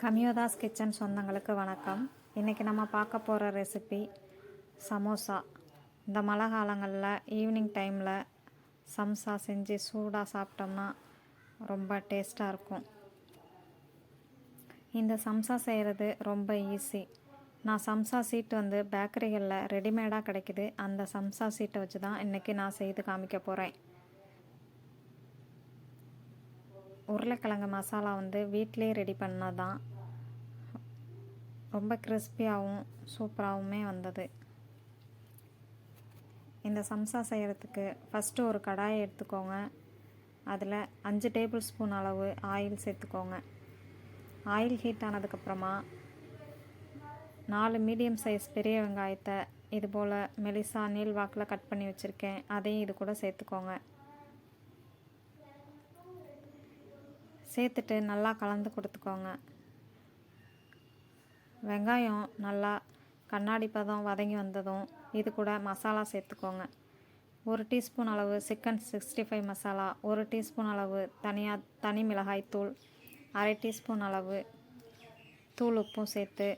கம்யோதாஸ் kitchen சொந்தங்களுக்கு வணக்கம். இன்றைக்கி நம்ம பார்க்க போகிற ரெசிபி சமோசா. இந்த மழை காலங்களில் ஈவினிங் டைமில் சம்சா செஞ்சு சூடாக சாப்பிட்டோம்னா ரொம்ப டேஸ்ட்டாக இருக்கும். இந்த சம்சா செய்கிறது ரொம்ப ஈஸி. நான் சம்சா சீட் பேக்கரிகளில் ரெடிமேடாக கிடைக்குது. அந்த சம்சா சீட்டை வச்சு தான் இன்றைக்கி நான் செய்து காமிக்க போகிறேன். உருளைக்கிழங்கு மசாலா வீட்டிலே ரெடி பண்ணது தான். ரொம்ப கிறிஸ்பியாகவும் சூப்பராகவுமே வந்தது. இந்த சம்சா செய்கிறதுக்கு ஃபஸ்ட்டு ஒரு கடாயை எடுத்துக்கோங்க. அதில் 5 டேபிள் ஸ்பூன் அளவு ஆயில் சேர்த்துக்கோங்க. ஆயில் ஹீட் ஆனதுக்கப்புறமா 4 மீடியம் சைஸ் பெரிய வெங்காயத்தை இது போல் மெலிசா நீள் வாக்கில் கட் பண்ணி வச்சுருக்கேன். அதையும் இது கூட சேர்த்துக்கோங்க. சேர்த்துட்டு நல்லா கலந்து கொடுத்துக்கோங்க. வெங்காயம் நல்லா கண்ணாடி பதம் வதங்கி வந்ததும் இது கூட மசாலா சேர்த்துக்கோங்க. 1 டீஸ்பூன் அளவு சிக்கன் 65 மசாலா, 1 டீஸ்பூன் அளவு தனி மிளகாய் தூள், 1/2 டீஸ்பூன் அளவு தூள் உப்பும் சேர்த்து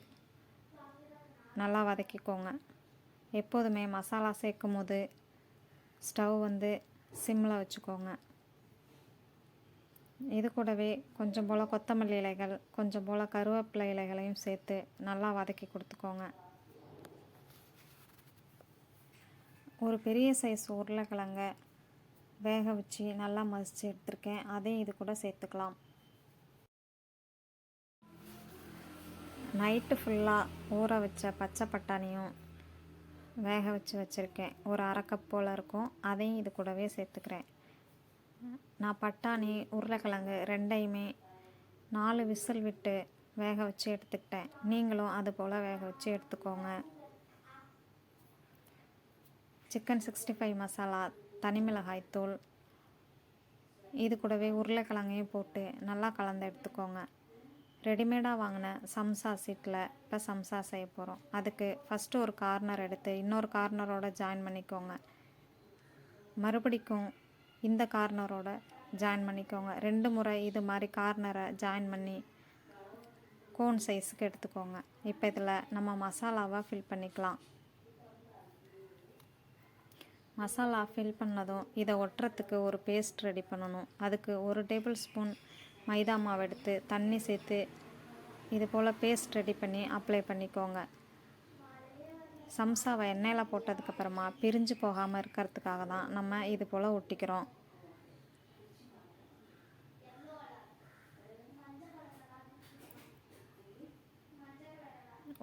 நல்லா வதக்கிக்கோங்க. எப்போதுமே மசாலா சேர்க்கும் போது ஸ்டவ் சிம்மில் வச்சுக்கோங்க. இது கூடவே கொஞ்சம் போல் கொத்தமல்லி இலைகள், கொஞ்சம் போல் கருவேப்பிலை இலைகளையும் சேர்த்து நல்லா வதக்கி கொடுத்துக்கோங்க. ஒரு பெரிய சைஸ் உருளைக்கிழங்க வேக வச்சு நல்லா மசிச்சு எடுத்துருக்கேன். அதையும் இது கூட சேர்த்துக்கலாம். நைட்டு ஃபுல்லாக ஊற வச்ச பச்சை பட்டாணியும் வேக வச்சு வச்சுருக்கேன். ஒரு 1/2 கப் போல் இருக்கும். அதையும் இது கூடவே சேர்த்துக்கிறேன். நான் பட்டாணி உருளைக்கிழங்கு ரெண்டையுமே 4 விசில் விட்டு வேக வச்சு எடுத்துக்கிட்டேன். நீங்களும் அது போல் வேக வச்சு எடுத்துக்கோங்க. சிக்கன் 65 மசாலா, தனி மிளகாய் தூள், இது கூடவே உருளைக்கிழங்கையும் போட்டு நல்லா கலந்து எடுத்துக்கோங்க. ரெடிமேடாக வாங்கின சம்சா சீட்டில் இப்போ சம்சா செய்ய போகிறோம். அதுக்கு ஃபஸ்ட்டு ஒரு கார்னர் எடுத்து இன்னொரு கார்னரோட ஜாயின் பண்ணிக்கோங்க. மறுபடிக்கும் இந்த கார்னரோட ஜாயின் பண்ணிக்கோங்க. 2 முறை இது மாதிரி கார்னரை ஜாயின் பண்ணி கோன் சைஸுக்கு எடுத்துக்கோங்க. இப்போ இதில் நம்ம மசாலாவை ஃபில் பண்ணிக்கலாம். மசாலா ஃபில் பண்ணதும் இதை ஒட்டுறதுக்கு ஒரு பேஸ்ட் ரெடி பண்ணணும். அதுக்கு 1 டேபிள் ஸ்பூன் மைதா மாவு எடுத்து தண்ணி சேர்த்து இது போல் பேஸ்ட் ரெடி பண்ணி அப்ளை பண்ணிக்கோங்க. சம்சாவை எண்ணெயில் போட்டதுக்கப்புறமா பிரிஞ்சு போகாமல் இருக்கிறதுக்காக தான் நம்ம இது போல் ஒட்டிக்கிறோம்.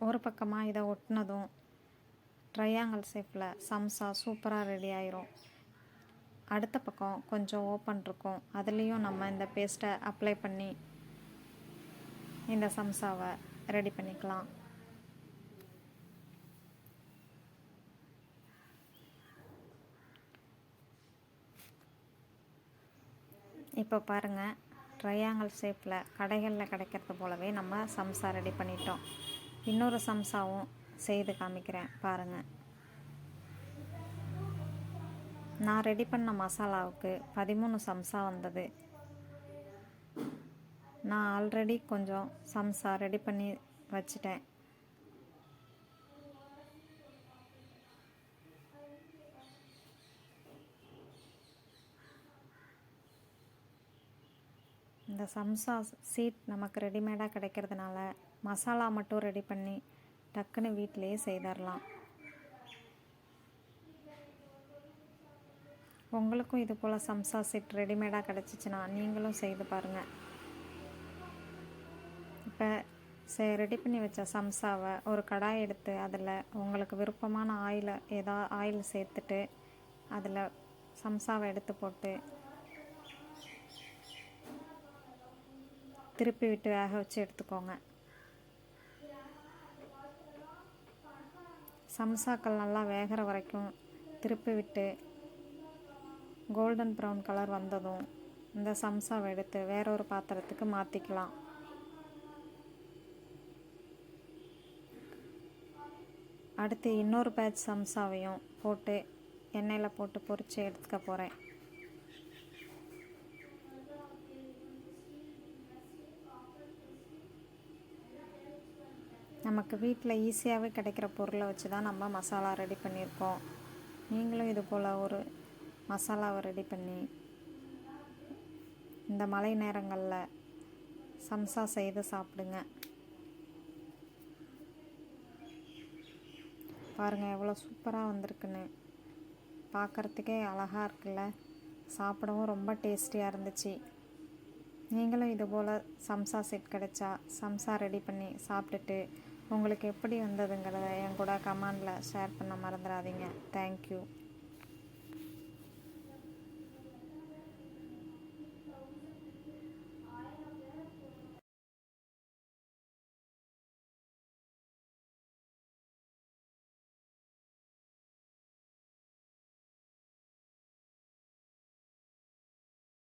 ஒரு பக்கமாக இதை ஒட்டினதும் ட்ரையாங்கிள் ஷேப்பில் சம்சா சூப்பராக ரெடி ஆயிரும். அடுத்த பக்கம் கொஞ்சம் ஓப்பன் இருக்கும். அதுலேயும் நம்ம இந்த பேஸ்ட்டை அப்ளை பண்ணி இந்த சம்சாவை ரெடி பண்ணிக்கலாம். இப்போ பாருங்கள், ட்ரையாங்கிள் ஷேப்பில் கடைகளில் கிடைக்கிறது போலவே நம்ம சம்சா ரெடி பண்ணிட்டோம். இன்னொரு சம்சாவும் செய்து காமிக்கிறேன் பாருங்கள். நான் ரெடி பண்ண மசாலாவுக்கு 13 சம்சா வந்தது. நான் ஆல்ரெடி கொஞ்சம் சம்சா ரெடி பண்ணி வச்சிட்டேன். இந்த சம்சா சீட் நமக்கு ரெடிமேடாக கிடைக்கிறதுனால மசாலா மட்டும் ரெடி பண்ணி டக்குன்னு வீட்டிலையே செய்திடலாம். உங்களுக்கும் இது போல் சம்சா சீட் ரெடிமேடாக கிடச்சிச்சின்னா நீங்களும் செய்து பாருங்கள். இப்போ ரெடி பண்ணி வச்ச சம்சாவை ஒரு கடாய் எடுத்து அதில் உங்களுக்கு விருப்பமான ஆயில் சேர்த்துட்டு அதில் சம்சாவை எடுத்து போட்டு திருப்பி விட்டு வேக வச்சு எடுத்துக்கோங்க. சம்சாக்கள் நல்லா வேகிற வரைக்கும் திருப்பி விட்டு கோல்டன் ப்ரௌன் கலர் வந்ததும் இந்த சம்சாவை எடுத்து வேறொரு பாத்திரத்துக்கு மாற்றிக்கலாம். அடுத்து இன்னொரு பேட்ச் சம்சாவையும் போட்டு எண்ணெயில் போட்டு பொரித்து எடுத்துக்க போகிறேன். நமக்கு வீட்டில் ஈஸியாகவே கிடைக்கிற பொருளை வச்சு தான் நம்ம மசாலா ரெடி பண்ணியிருக்கோம். நீங்களும் இது போல் ஒரு மசாலாவை ரெடி பண்ணி இந்த மழை நேரங்களில் சம்சா செய்து சாப்பிடுங்க. பாருங்கள் எவ்வளோ சூப்பராக வந்திருக்குன்னு. பார்க்குறதுக்கே அழகாக இருக்குல்ல, சாப்பிடவும் ரொம்ப டேஸ்டியாக இருந்துச்சு. நீங்களும் இது போல் சம்சா செட் கிடைச்சா சம்சா ரெடி பண்ணி சாப்பிட்டுட்டு உங்களுக்கு எப்படி வந்ததுங்கிறத என் கூட கமெண்டில் ஷேர் பண்ண மறந்துடாதீங்க. தேங்க்யூ.